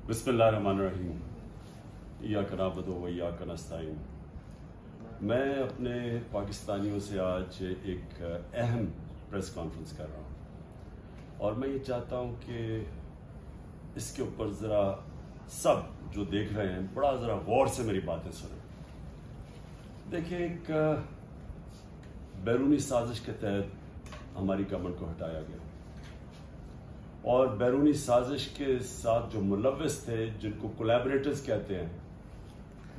बिस्मिल्लाहिर्रहमानिर्रहीम। इय्याका नअबुदु व इय्याका नस्तईन। मैं अपने पाकिस्तानियों से आज एक अहम प्रेस कॉन्फ्रेंस कर रहा हूँ और मैं ये चाहता हूँ कि इसके ऊपर ज़रा सब जो देख रहे हैं बड़ा ज़रा गौर से मेरी बातें सुनें। देखिए, एक बैरूनी साजिश के तहत हमारी गवर्नमेंट को हटाया गया और बैरूनी साजिश के साथ जो मुलव्विस थे, जिनको कोलैबोरेटर्स कहते हैं,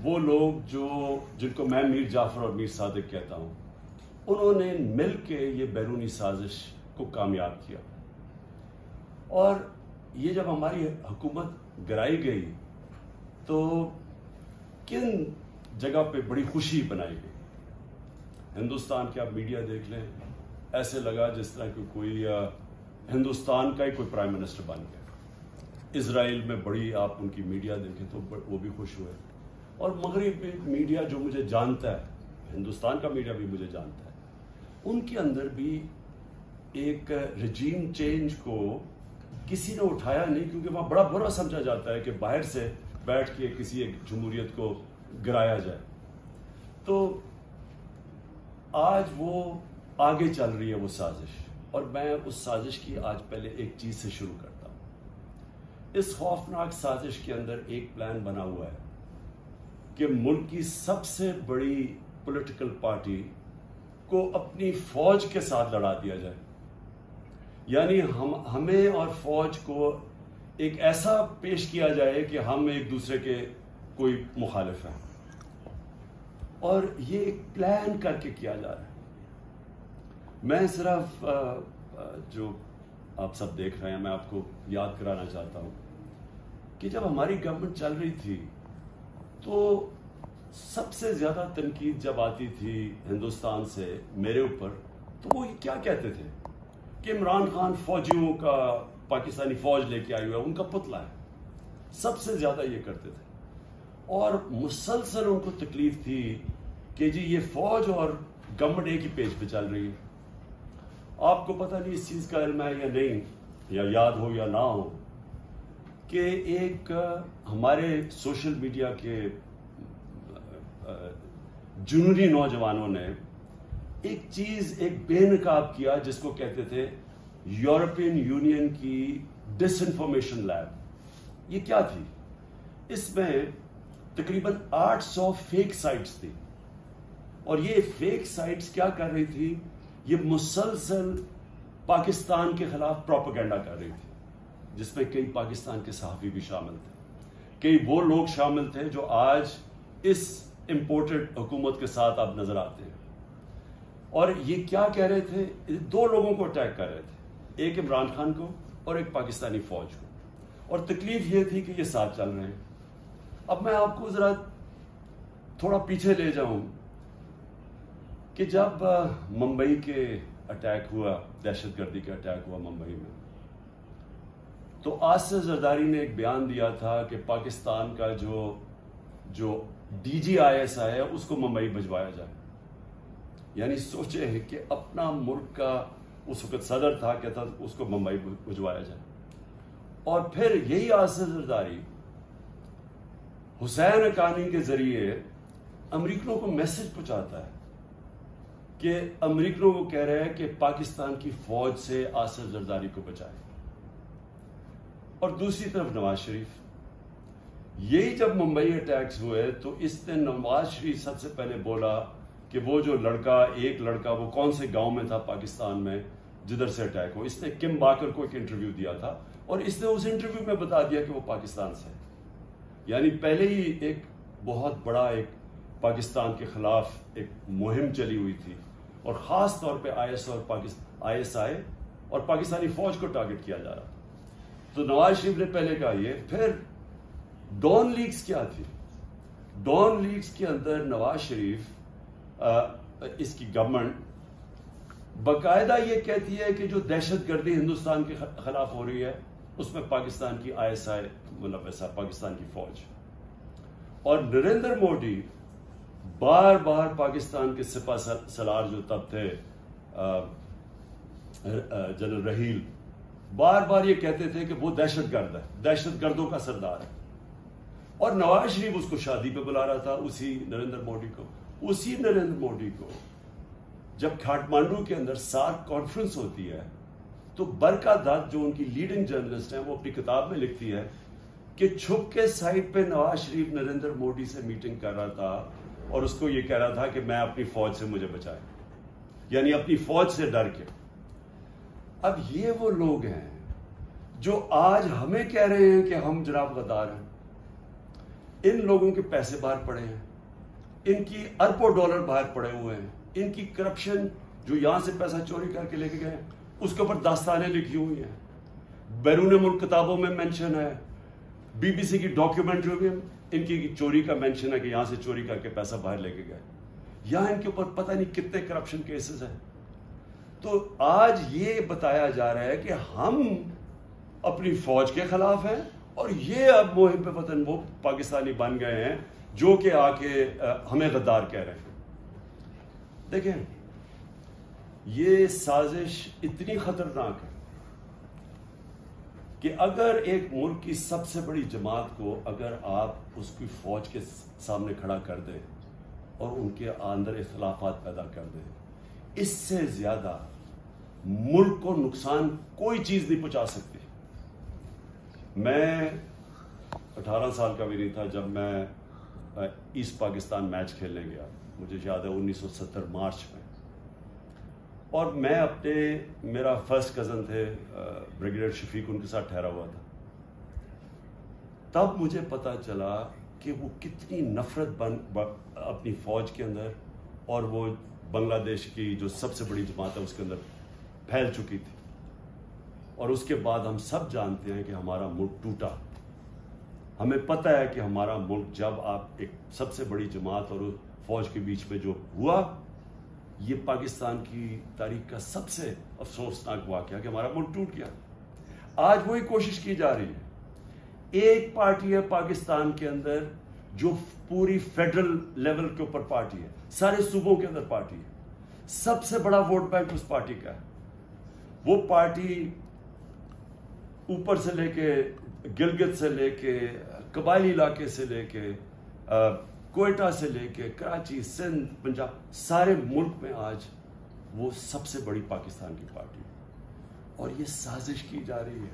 वो लोग जिनको मैं मीर जाफर और मीर सादिक कहता हूँ, उन्होंने मिल के ये बैरूनी साजिश को कामयाब किया। और ये जब हमारी हुकूमत गिराई गई तो किन जगह पे बड़ी खुशी बनाई गई। हिंदुस्तान के आप मीडिया देख लें, ऐसे लगा जिस तरह की कोई हिंदुस्तान का ही कोई प्राइम मिनिस्टर बन गया। इजराइल में बड़ी आप उनकी मीडिया देखें तो वो भी खुश हुए। और मगरिबी मीडिया जो मुझे जानता है, हिंदुस्तान का मीडिया भी मुझे जानता है, उनके अंदर भी एक रजीम चेंज को किसी ने उठाया नहीं, क्योंकि वहाँ बड़ा बुरा समझा जाता है कि बाहर से बैठ के किसी एक जमहूरियत को गिराया जाए। तो आज वो आगे चल रही है वो साजिश, और मैं उस साजिश की आज पहले एक चीज से शुरू करता हूं। इस खौफनाक साजिश के अंदर एक प्लान बना हुआ है कि मुल्क की सबसे बड़ी पॉलिटिकल पार्टी को अपनी फौज के साथ लड़ा दिया जाए। यानी हमें और फौज को एक ऐसा पेश किया जाए कि हम एक दूसरे के कोई मुखालिफ हैं, और ये एक प्लान करके किया जा रहा है। मैं सिर्फ जो आप सब देख रहे हैं, मैं आपको याद कराना चाहता हूं कि जब हमारी गवर्नमेंट चल रही थी तो सबसे ज्यादा तनकीद जब आती थी हिंदुस्तान से मेरे ऊपर, तो वो क्या कहते थे कि इमरान खान फौजियों का, पाकिस्तानी फौज लेके आई हुआ है, उनका पुतला है। सबसे ज्यादा ये करते थे और मुसलसल उनको तकलीफ थी कि जी ये फौज और गवर्नमेंट एक ही पेज पे चल रही है। आपको पता नहीं इस चीज का इल्म है या नहीं, या याद हो या ना हो, कि एक हमारे सोशल मीडिया के जुनूनी नौजवानों ने एक बेनकाब किया जिसको कहते थे यूरोपियन यूनियन की डिसइंफॉर्मेशन लैब। ये क्या थी? इसमें तकरीबन 800 फेक साइट्स थी, और ये फेक साइट्स क्या कर रही थी? ये मुसलसल पाकिस्तान के खिलाफ प्रोपेगेंडा कर रही थी, जिसमें कई पाकिस्तान के सहाफी भी शामिल थे। कई वो लोग शामिल थे जो आज इस इंपोर्टेड हुकूमत के साथ अब नजर आते हैं। और ये क्या कह रहे थे? दो लोगों को अटैक कर रहे थे, एक इमरान खान को और एक पाकिस्तानी फौज को, और तकलीफ ये थी कि ये साथ चल रहे हैं। अब मैं आपको जरा थोड़ा पीछे ले जाऊं कि जब मुंबई के अटैक हुआ, दहशतगर्दी का अटैक हुआ मुंबई में, तो आसिफ जरदारी ने एक बयान दिया था कि पाकिस्तान का जो DGISI है उसको मुंबई भिजवाया जाए। यानी सोचे कि अपना मुल्क का उस वक्त सदर था, कहता उसको मुंबई भिजवाया जाए। और फिर यही आसिफ जरदारी हुसैन हक्कानी के जरिए अमेरिकनों को मैसेज पहुंचाता है कि अमेरिकनों को कह रहे हैं कि पाकिस्तान की फौज से आसिफ जरदारी को बचाए। और दूसरी तरफ नवाज शरीफ, यही जब मुंबई अटैक्स हुए तो इसने, नवाज शरीफ सबसे पहले बोला कि वो जो एक लड़का वो कौन से गांव में था पाकिस्तान में जिधर से अटैक हो। इसने किम बाकर को एक इंटरव्यू दिया था और इसने उस इंटरव्यू में बता दिया कि वो पाकिस्तान से है। यानी पहले ही एक बहुत बड़ा एक पाकिस्तान के खिलाफ एक मुहिम चली हुई थी, और खास तौर पे ISI और पाकिस्तानी फौज को टारगेट किया जा रहा था। तो नवाज शरीफ ने पहले कहा ये। फिर डॉन लीग्स क्या थी? डॉन लीग्स के अंदर नवाज शरीफ, इसकी गवर्नमेंट बाकायदा ये कहती है कि जो दहशतगर्दी हिंदुस्तान के खिलाफ हो रही है उसमें पाकिस्तान की ISI मुलव्वस है, पाकिस्तान की फौज। और नरेंद्र मोदी बार बार पाकिस्तान के सिपह सलार जो तब थे जनरल रहील, बार बार ये कहते थे कि वो दहशतगर्द है, दहशतगर्दों का सरदार है। और नवाज शरीफ उसको शादी पे बुला रहा था, उसी नरेंद्र मोदी को। उसी नरेंद्र मोदी को जब काठमांडू के अंदर सार्क कॉन्फ्रेंस होती है तो बरका दत्त जो उनकी लीडिंग जर्नलिस्ट है वो अपनी किताब में लिखती है कि छुप के साइड पे नवाज शरीफ नरेंद्र मोदी से मीटिंग कर रहा था और उसको ये कह रहा था कि मैं अपनी फौज से मुझे बचाए, यानी अपनी फौज से डर के। अब ये वो लोग हैं जो आज हमें कह रहे हैं कि हम जनाब गद्दार हैं। इन लोगों के पैसे बाहर पड़े हैं, इनकी अरबों डॉलर बाहर पड़े हुए हैं, इनकी करप्शन जो यहां से पैसा चोरी करके लेके गए उसके ऊपर दास्तानें लिखी हुई हैं, बैरून मुल्क किताबों में मेंशन है, बीबीसी की डॉक्यूमेंट्री में इनकी चोरी का मेंशन है कि यहां से चोरी करके पैसा बाहर लेके गए। यहां इनके ऊपर पता नहीं कितने करप्शन केसेस हैं। तो आज ये बताया जा रहा है कि हम अपनी फौज के खिलाफ हैं और ये अब मुहिब पे वतन वो पाकिस्तानी बन गए हैं जो कि आके हमें गद्दार कह रहे हैं। देखें, ये साजिश इतनी खतरनाक है कि अगर एक मुल्क की सबसे बड़ी जमात को अगर आप उसकी फौज के सामने खड़ा कर दें और उनके अंदर इख्तिलाफात पैदा कर दें, इससे ज्यादा मुल्क को नुकसान कोई चीज नहीं पहुंचा सकती। मैं 18 साल का भी नहीं था जब मैं ईस्ट पाकिस्तान मैच खेलने गया, मुझे याद है 1970 मार्च में। और मैं मेरा फर्स्ट कजन थे ब्रिगेडियर शफीक, उनके साथ ठहरा हुआ था। तब मुझे पता चला कि वो कितनी नफरत अपनी फौज के अंदर और वो बांग्लादेश की जो सबसे बड़ी जमात है उसके अंदर फैल चुकी थी। और उसके बाद हम सब जानते हैं कि हमारा मुल्क टूटा। हमें पता है कि हमारा मुल्क जब आप एक सबसे बड़ी जमात और फौज के बीच में जो हुआ, ये पाकिस्तान की तारीख का सबसे अफसोसनाक वाकया कि हमारा मुल्क टूट गया। आज वही कोशिश की जा रही है। एक पार्टी है पाकिस्तान के अंदर जो पूरी फेडरल लेवल के ऊपर पार्टी है, सारे सूबों के अंदर पार्टी है, सबसे बड़ा वोट बैंक उस पार्टी का है। वो पार्टी ऊपर से लेके गिलगित से लेके कबायली इलाके से लेके कोयटा से लेके कराची, सिंध, पंजाब, सारे मुल्क में आज वो सबसे बड़ी पाकिस्तान की पार्टी है। और ये साजिश की जा रही है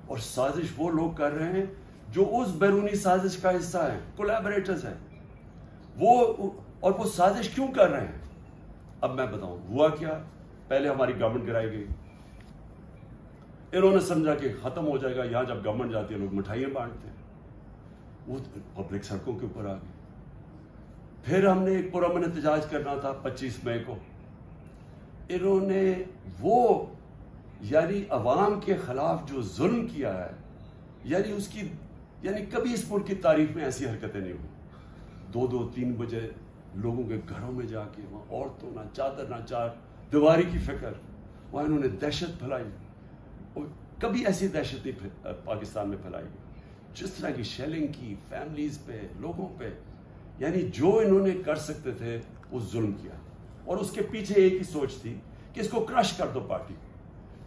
और साजिश वो लोग कर रहे हैं जो उस बैरूनी साजिश का हिस्सा है, कोलैबोरेटर्स हैं वो। और वो साजिश क्यों कर रहे हैं अब मैं बताऊं। हुआ क्या, पहले हमारी गवर्नमेंट गिराई गई, इन्होंने समझा कि खत्म हो जाएगा, यहां जब गवर्नमेंट जाती है लोग मिठाइयां बांटते हैं, वो पब्लिक सड़कों के ऊपर आ गई। फिर हमने एक पुरअमन एहतजाज करना था 25 मई को, इन्होंने वो यानी अवाम के खिलाफ जो जुल्म किया है, यानी उसकी यानी कभी इस मुल्क की तारीख में ऐसी हरकतें नहीं हुई। 2-2, 3 बजे लोगों के घरों में जाके वहां औरतों ना चादर ना चार दीवारी की फिक्र, वहां इन्होंने दहशत फैलाई। और कभी ऐसी दहशत नहीं पाकिस्तान में फैलाई जिस तरह की शेलिंग की फैमिलीज पे, लोगों पे, यानी जो इन्होंने कर सकते थे वो जुल्म किया। और उसके पीछे एक ही सोच थी कि इसको क्रश कर दो पार्टी।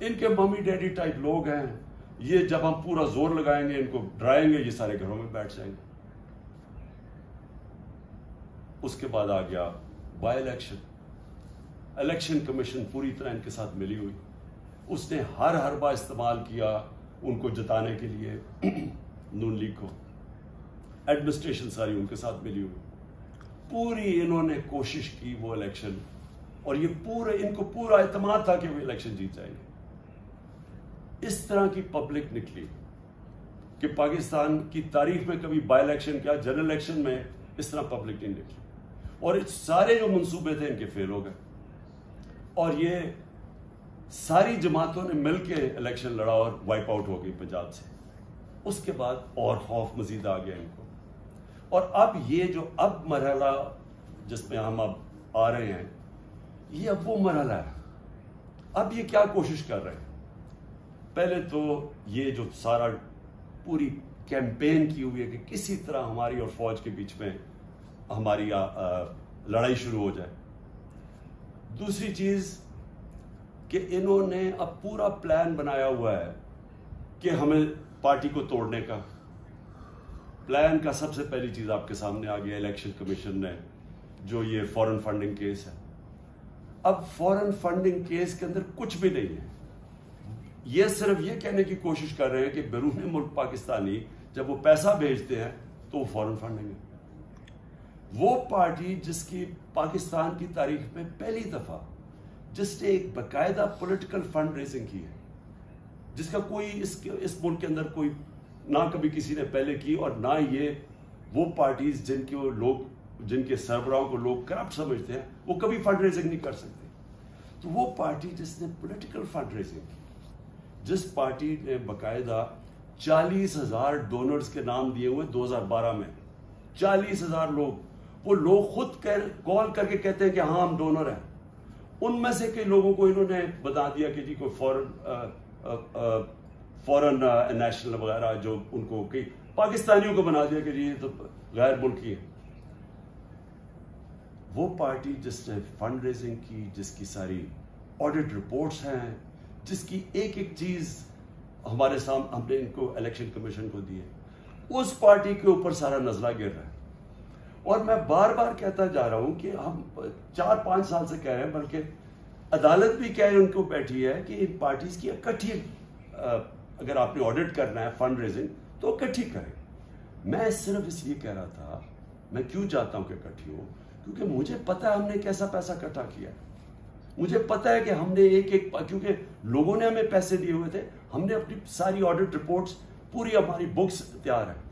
इनके मम्मी डैडी टाइप लोग हैं, ये जब हम पूरा जोर लगाएंगे, इनको डराएंगे, ये सारे घरों में बैठ जाएंगे। उसके बाद आ गया बाय इलेक्शन कमीशन पूरी तरह इनके साथ मिली हुई, उसने हर हरबा इस्तेमाल किया उनको जिताने के लिए नून लीग को। एडमिनिस्ट्रेशन सारी उनके साथ मिली हुई, पूरी इन्होंने कोशिश की वो इलेक्शन, और ये इनको पूरा एतमाद था कि वो इलेक्शन जीत जाएंगे। इस तरह की पब्लिक निकली कि पाकिस्तान की तारीख में कभी बाय इलेक्शन क्या, जनरल इलेक्शन में इस तरह पब्लिक नहीं निकली। और सारे जो मंसूबे थे इनके फेल हो गए, और ये सारी जमातों ने मिलकर इलेक्शन लड़ा और वाइप आउट हो गई पंजाब से। उसके बाद और खौफ मजीद आ गया इनको। और अब ये जो अब मरहला जिसमें हम अब आ रहे हैं, ये अब वो मरहला है। अब ये क्या कोशिश कर रहे हैं, पहले तो ये जो सारा पूरी कैंपेन की हुई है कि किसी तरह हमारी और फौज के बीच में हमारी लड़ाई शुरू हो जाए। दूसरी चीज, कि इन्होंने अब पूरा प्लान बनाया हुआ है कि हमें पार्टी को तोड़ने का। प्लान का सबसे पहली चीज आपके सामने आ गया इलेक्शन कमीशन ने, जो ये फॉरेन फंडिंग केस है। अब फॉरेन फंडिंग केस के अंदर कुछ भी नहीं है। ये सिर्फ ये कहने की कोशिश कर रहे हैं कि बैरून मुल्क पाकिस्तानी जब वो पैसा भेजते हैं तो वो फॉरेन फंडिंग है। वो पार्टी जिसकी पाकिस्तान की तारीख में पहली दफा जिसने एक बाकायदा पॉलिटिकल फंड रेजिंग की है, जिसका कोई इस मुल्क के अंदर कोई ना कभी किसी ने पहले की, और ना ये वो पार्टीज जिनके सरबराहों को लोग करप्ट समझते हैं, वो कभी फंड रेजिंग नहीं कर सकते। तो वो पार्टी जिसने पॉलिटिकल फंड रेजिंग की, जिस पार्टी ने बाकायदा 40,000 डोनर्स के नाम दिए हुए 2012 में, 40,000 लोग, वो लोग खुद कॉल करके कहते हैं कि हाँ हम डोनर हैं। उनमें से कई लोगों को इन्होंने बता दिया कि जी कोई फॉरेन नेशनल वगैरह, जो उनको कई पाकिस्तानियों को बना दिया कि जी ये तो गैर मुल्की है। वो पार्टी जिसने फंड रेजिंग की, जिसकी सारी ऑडिट रिपोर्ट्स हैं, जिसकी एक एक चीज हमारे सामने हमने इनको इलेक्शन कमीशन को दी है, उस पार्टी के ऊपर सारा नजला गिर रहा है। और मैं बार बार कहता जा रहा हूं कि हम 4-5 साल से कह रहे हैं, बल्कि अदालत भी कह उनको बैठी है कि इन पार्टीज की इकट्ठी, अगर आपने ऑडिट करना है फंड रेजिंग तो इकट्ठी करें। मैं सिर्फ इसलिए कह रहा था, मैं क्यों चाहता हूं कि इकट्ठी हो, क्योंकि मुझे पता है हमने कैसा पैसा इकट्ठा किया। मुझे पता है कि हमने एक क्योंकि लोगों ने हमें पैसे दिए हुए थे, हमने अपनी सारी ऑडिट रिपोर्ट्स, पूरी हमारी बुक्स तैयार है।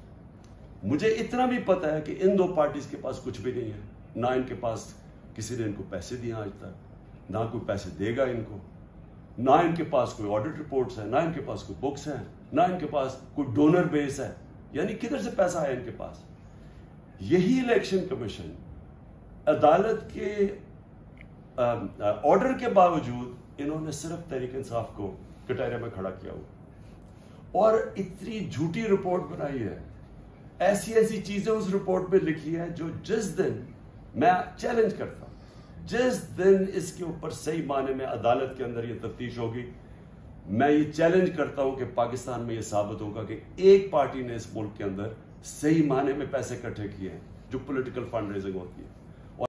मुझे इतना भी पता है कि इन दो पार्टीज के पास कुछ भी नहीं है, ना इनके पास किसी ने इनको पैसे दिए आज तक, ना कोई पैसे देगा इनको, ना इनके पास कोई ऑडिट रिपोर्ट्स है, ना इनके पास कोई बुक्स हैं, ना इनके पास कोई डोनर बेस है। यानी किधर से पैसा है इनके पास। यही इलेक्शन कमीशन अदालत के ऑर्डर के बावजूद इन्होंने सिर्फ तहरीक इंसाफ को कटहरे में खड़ा किया हुआ, और इतनी झूठी रिपोर्ट बनाई है, ऐसी ऐसी चीजें उस रिपोर्ट में लिखी है जो जिस दिन मैं चैलेंज करता हूं, जिस दिन इसके ऊपर सही माने में अदालत के अंदर ये तफ्तीश होगी, मैं ये चैलेंज करता हूं कि पाकिस्तान में ये साबित होगा कि एक पार्टी ने इस मुल्क के अंदर सही माने में पैसे इकट्ठे किए हैं जो पॉलिटिकल फंड रेजिंग होती है।